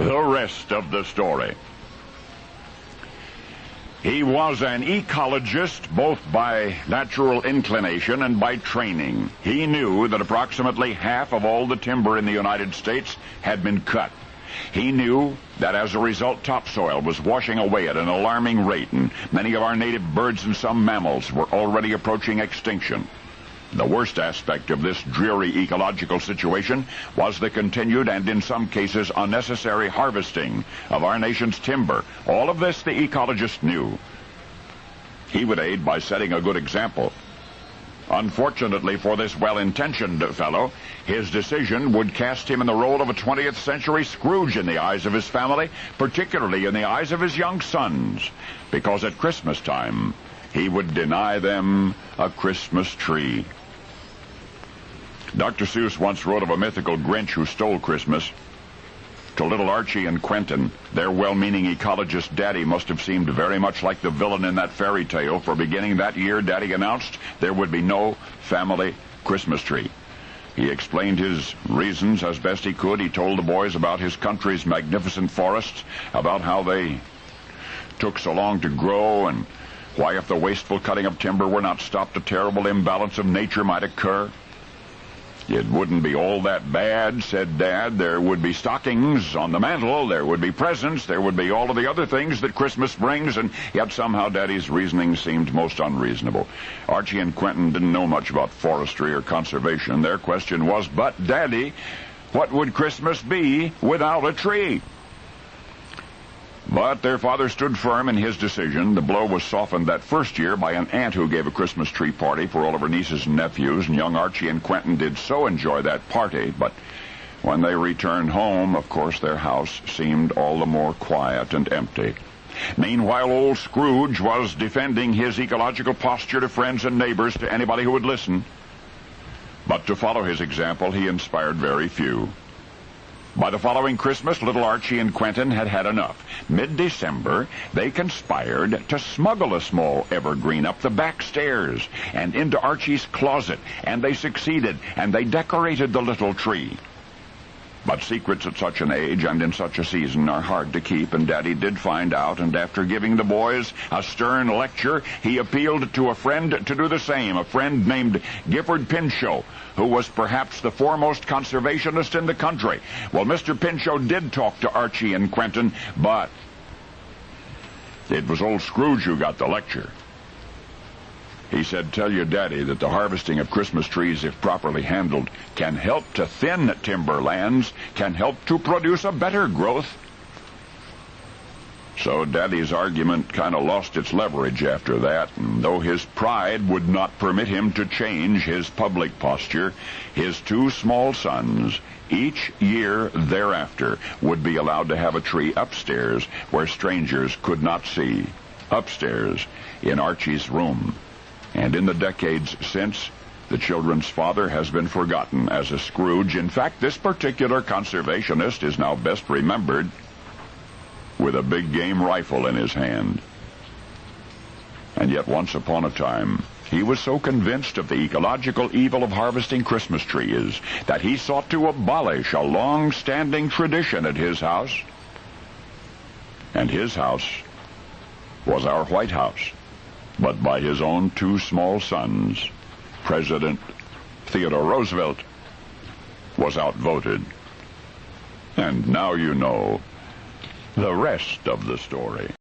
The rest of the story. He was an ecologist both by natural inclination and by training. He knew that approximately half of all the timber in the United States had been cut. He knew that as a result, topsoil was washing away at an alarming rate, and many of our native birds and some mammals were already approaching extinction. The worst aspect of this dreary ecological situation was the continued and in some cases unnecessary harvesting of our nation's timber. All of this the ecologist knew. He would aid by setting a good example. Unfortunately for this well-intentioned fellow, his decision would cast him in the role of a 20th century Scrooge in the eyes of his family, particularly in the eyes of his young sons, because at Christmas time he would deny them a Christmas tree. Dr. Seuss once wrote of a mythical Grinch who stole Christmas. To little Archie and Quentin, their well-meaning ecologist daddy must have seemed very much like the villain in that fairy tale, for beginning that year, Daddy announced there would be no family Christmas tree. He explained his reasons as best he could. He told the boys about his country's magnificent forests, about how they took so long to grow, and why if the wasteful cutting of timber were not stopped, a terrible imbalance of nature might occur. It wouldn't be all that bad, said Dad. There would be stockings on the mantle, there would be presents, there would be all of the other things that Christmas brings, and yet somehow Daddy's reasoning seemed most unreasonable. Archie and Quentin didn't know much about forestry or conservation. Their question was, but Daddy, what would Christmas be without a tree? But their father stood firm in his decision. The blow was softened that first year by an aunt who gave a Christmas tree party for all of her nieces and nephews, and young Archie and Quentin did so enjoy that party. But when they returned home, of course, their house seemed all the more quiet and empty. Meanwhile, old Scrooge was defending his ecological posture to friends and neighbors, to anybody who would listen. But to follow his example, he inspired very few. By the following Christmas, little Archie and Quentin had had enough. Mid-December, they conspired to smuggle a small evergreen up the back stairs and into Archie's closet, and they succeeded, and they decorated the little tree. But secrets at such an age and in such a season are hard to keep, and Daddy did find out, and after giving the boys a stern lecture, he appealed to a friend to do the same, a friend named Gifford Pinchot, who was perhaps the foremost conservationist in the country. Well, Mr. Pinchot did talk to Archie and Quentin, but it was old Scrooge who got the lecture. He said, tell your daddy that the harvesting of Christmas trees, if properly handled, can help to thin timberlands, can help to produce a better growth. So Daddy's argument kind of lost its leverage after that, and though his pride would not permit him to change his public posture, his two small sons, each year thereafter, would be allowed to have a tree upstairs where strangers could not see, upstairs in Archie's room. And in the decades since, the children's father has been forgotten as a Scrooge. In fact, this particular conservationist is now best remembered with a big game rifle in his hand. And yet once upon a time, he was so convinced of the ecological evil of harvesting Christmas trees that he sought to abolish a long-standing tradition at his house. And his house was our White House, but by his own two small sons. President Theodore Roosevelt was outvoted. And now you know the rest of the story.